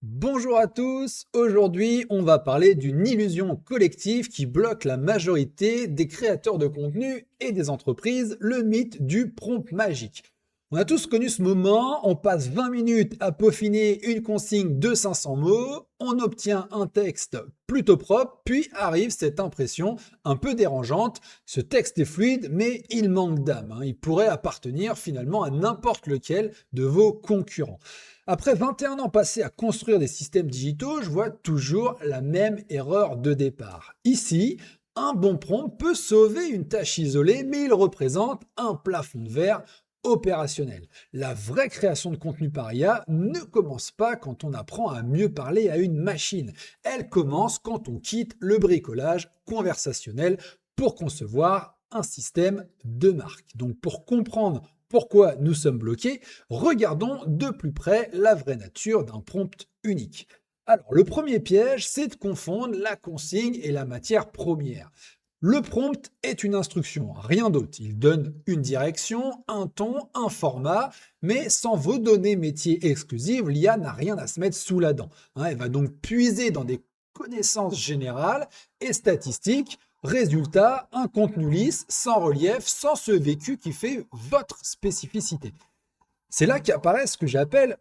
Bonjour à tous, aujourd'hui on va parler d'une illusion collective qui bloque la majorité des créateurs de contenu et des entreprises, le mythe du prompt magique. On a tous connu ce moment, on passe 20 minutes à peaufiner une consigne de 500 mots, on obtient un texte plutôt propre, puis arrive cette impression un peu dérangeante, ce texte est fluide mais il manque d'âme, il pourrait appartenir finalement à n'importe lequel de vos concurrents. Après 21 ans passés à construire des systèmes digitaux, je vois toujours la même erreur de départ. Ici, un bon prompt peut sauver une tâche isolée, mais il représente un plafond de verre opérationnel. La vraie création de contenu par IA ne commence pas quand on apprend à mieux parler à une machine. Elle commence quand on quitte le bricolage conversationnel pour concevoir un système de marque. Donc pour comprendre pourquoi nous sommes bloqués, regardons de plus près la vraie nature d'un prompt unique. Alors, le premier piège, c'est de confondre la consigne et la matière première. Le prompt est une instruction, rien d'autre. Il donne une direction, un ton, un format, mais sans vos données métiers exclusives, l'IA n'a rien à se mettre sous la dent. Elle va donc puiser dans des connaissances générales et statistiques. Résultat, un contenu lisse, sans relief, sans ce vécu qui fait votre spécificité. C'est là qu'apparaît ce que j'appelle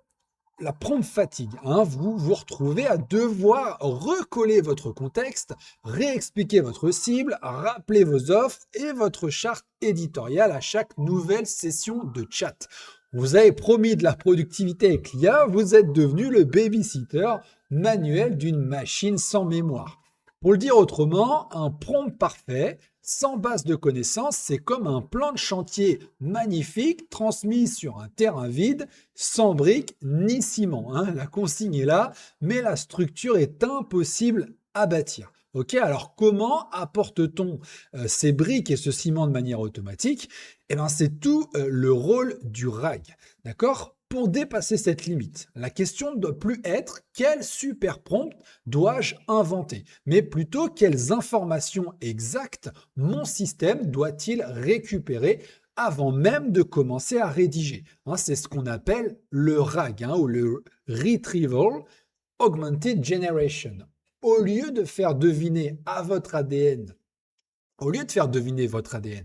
la prompt fatigue. Vous vous retrouvez à devoir recoller votre contexte, réexpliquer votre cible, rappeler vos offres et votre charte éditoriale à chaque nouvelle session de chat. Vous avez promis de la productivité avec l'IA, vous êtes devenu le babysitter manuel d'une machine sans mémoire. Pour le dire autrement, un prompt parfait, sans base de connaissances, c'est comme un plan de chantier magnifique transmis sur un terrain vide, sans briques ni ciment. La consigne est là, mais la structure est impossible à bâtir. Ok, alors comment apporte-t-on ces briques et ce ciment de manière automatique? Eh bien, c'est tout le rôle du RAG. D'accord? Pour dépasser cette limite, la question ne doit plus être quel super prompt dois-je inventer, mais plutôt quelles informations exactes mon système doit-il récupérer avant même de commencer à rédiger. C'est ce qu'on appelle le RAG ou le Retrieval Augmented Generation. Au lieu de faire deviner à votre ADN, au lieu de faire deviner votre ADN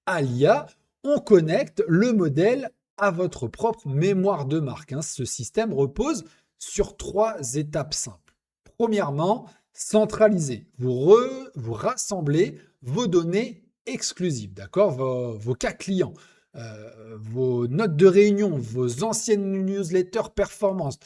à l'IA, on connecte le modèle à votre propre mémoire de marque. Ce système repose sur 3 étapes simples. Premièrement, centraliser. Vous rassemblez vos données exclusives, d'accord, vos cas clients, vos notes de réunion, vos anciennes newsletters performances,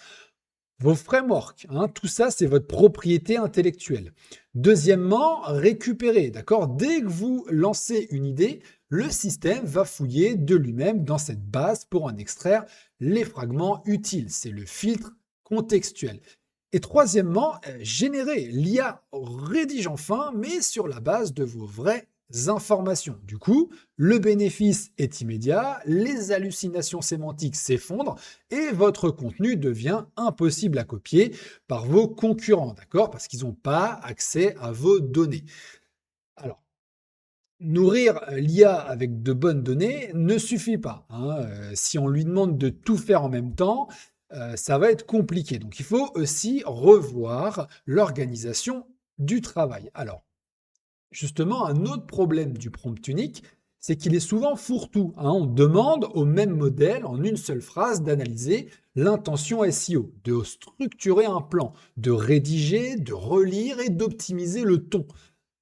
vos frameworks, tout ça, c'est votre propriété intellectuelle. Deuxièmement, récupérer, d'accord? Dès que vous lancez une idée, le système va fouiller de lui-même dans cette base pour en extraire les fragments utiles. C'est le filtre contextuel. Et troisièmement, générer. L'IA rédige enfin, mais sur la base de vos vraies informations. Du coup, le bénéfice est immédiat, les hallucinations sémantiques s'effondrent et votre contenu devient impossible à copier par vos concurrents, d'accord? Parce qu'ils n'ont pas accès à vos données. Alors, nourrir l'IA avec de bonnes données ne suffit pas. Si on lui demande de tout faire en même temps, ça va être compliqué. Donc, il faut aussi revoir l'organisation du travail. Alors, justement, un autre problème du prompt unique, c'est qu'il est souvent fourre-tout. On demande au même modèle, en une seule phrase, d'analyser l'intention SEO, de structurer un plan, de rédiger, de relire et d'optimiser le ton.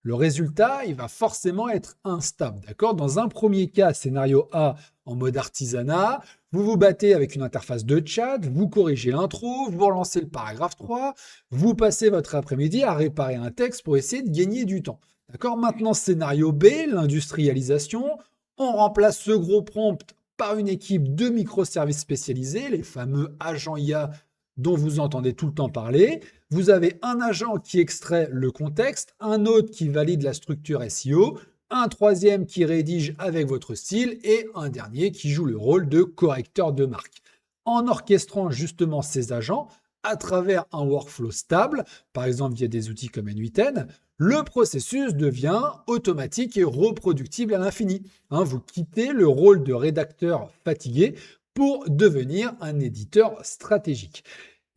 Le résultat, il va forcément être instable. D'accord? Dans un premier cas, scénario A en mode artisanat, vous vous battez avec une interface de chat, vous corrigez l'intro, vous relancez le paragraphe 3, vous passez votre après-midi à réparer un texte pour essayer de gagner du temps. D'accord? Maintenant, scénario B, l'industrialisation, on remplace ce gros prompt par une équipe de microservices spécialisés, les fameux agents IA dont vous entendez tout le temps parler. Vous avez un agent qui extrait le contexte, un autre qui valide la structure SEO, un troisième qui rédige avec votre style et un dernier qui joue le rôle de correcteur de marque. En orchestrant justement ces agents à travers un workflow stable, par exemple via des outils comme N8N, le processus devient automatique et reproductible à l'infini. Vous quittez le rôle de rédacteur fatigué pour devenir un éditeur stratégique.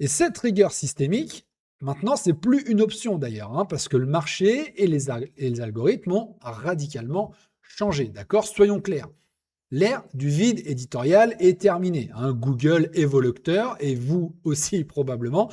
Et cette rigueur systémique, maintenant, c'est plus une option d'ailleurs, hein, parce que le marché et les algorithmes ont radicalement changé. D'accord? Soyons clairs. L'ère du vide éditorial est terminée, hein. Google est vos lecteurs et vous aussi probablement.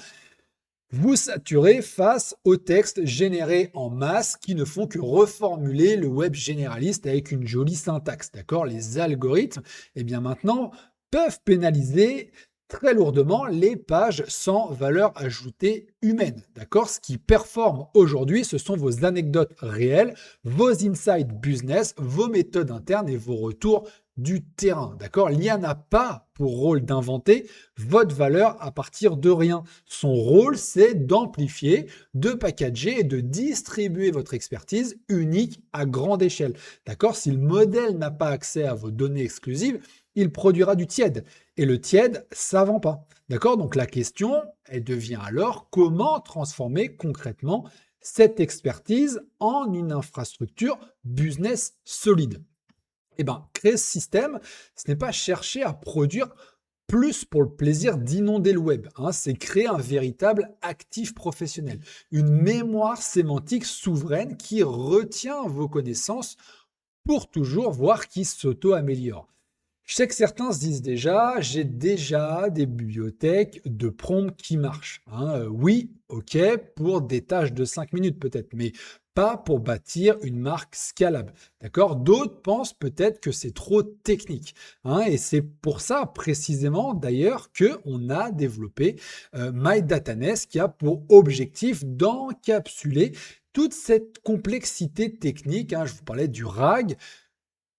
Vous saturez face aux textes générés en masse qui ne font que reformuler le web généraliste avec une jolie syntaxe. D'accord? Les algorithmes, eh bien maintenant, peuvent pénaliser très lourdement les pages sans valeur ajoutée humaine. D'accord? Ce qui performe aujourd'hui, ce sont vos anecdotes réelles, vos insights business, vos méthodes internes et vos retours du terrain. D'accord? L'IA n'a pas pour rôle d'inventer votre valeur à partir de rien. Son rôle, c'est d'amplifier, de packager et de distribuer votre expertise unique à grande échelle. D'accord? Si le modèle n'a pas accès à vos données exclusives, il produira du tiède. Et le tiède, ça vend pas. D'accord? Donc la question, elle devient alors comment transformer concrètement cette expertise en une infrastructure business solide. Eh bien, créer ce système, ce n'est pas chercher à produire plus pour le plaisir d'inonder le web, hein, c'est créer un véritable actif professionnel, une mémoire sémantique souveraine qui retient vos connaissances pour toujours, voire qui s'auto-améliore. Je sais que certains se disent déjà, j'ai déjà des bibliothèques de prompts qui marchent, hein. Oui, ok, pour des tâches de 5 minutes peut-être, mais pas pour bâtir une marque scalable. D'accord? D'autres pensent peut-être que c'est trop technique, hein, et c'est pour ça précisément d'ailleurs qu'on a développé MyDataNest qui a pour objectif d'encapsuler toute cette complexité technique, hein. Je vous parlais du RAG,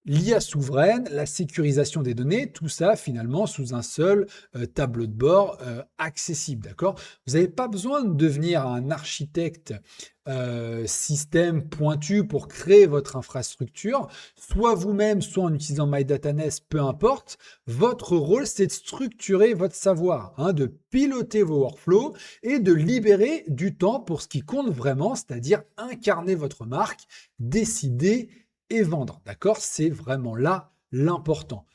l'IA souveraine, la sécurisation des données, tout ça finalement sous un seul tableau de bord accessible, d'accord? Vous n'avez pas besoin de devenir un architecte système pointu pour créer votre infrastructure, soit vous-même, soit en utilisant MyDataNest, peu importe. Votre rôle, c'est de structurer votre savoir, hein, de piloter vos workflows et de libérer du temps pour ce qui compte vraiment, c'est-à-dire incarner votre marque, décider et vendre. D'accord? C'est vraiment là l'important.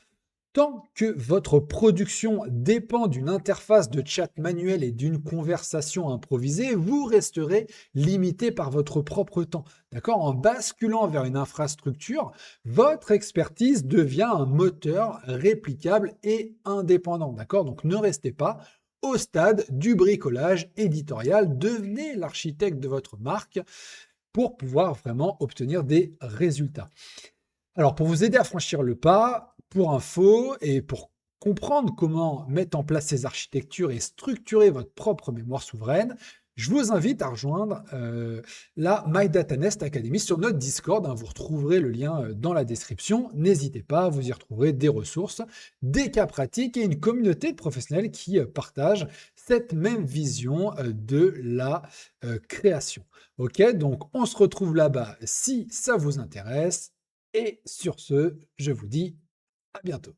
Tant que votre production dépend d'une interface de chat manuel et d'une conversation improvisée, vous resterez limité par votre propre temps. D'accord? En basculant vers une infrastructure, votre expertise devient un moteur réplicable et indépendant. D'accord? Donc ne restez pas au stade du bricolage éditorial, devenez l'architecte de votre marque pour pouvoir vraiment obtenir des résultats. Alors, pour vous aider à franchir le pas, pour info et pour comprendre comment mettre en place ces architectures et structurer votre propre mémoire souveraine, je vous invite à rejoindre la My Data Nest Academy sur notre Discord, hein. Vous retrouverez le lien dans la description. N'hésitez pas, vous y retrouverez des ressources, des cas pratiques et une communauté de professionnels qui partagent cette même vision de la création. Ok, donc on se retrouve là-bas si ça vous intéresse. Et sur ce, je vous dis à bientôt.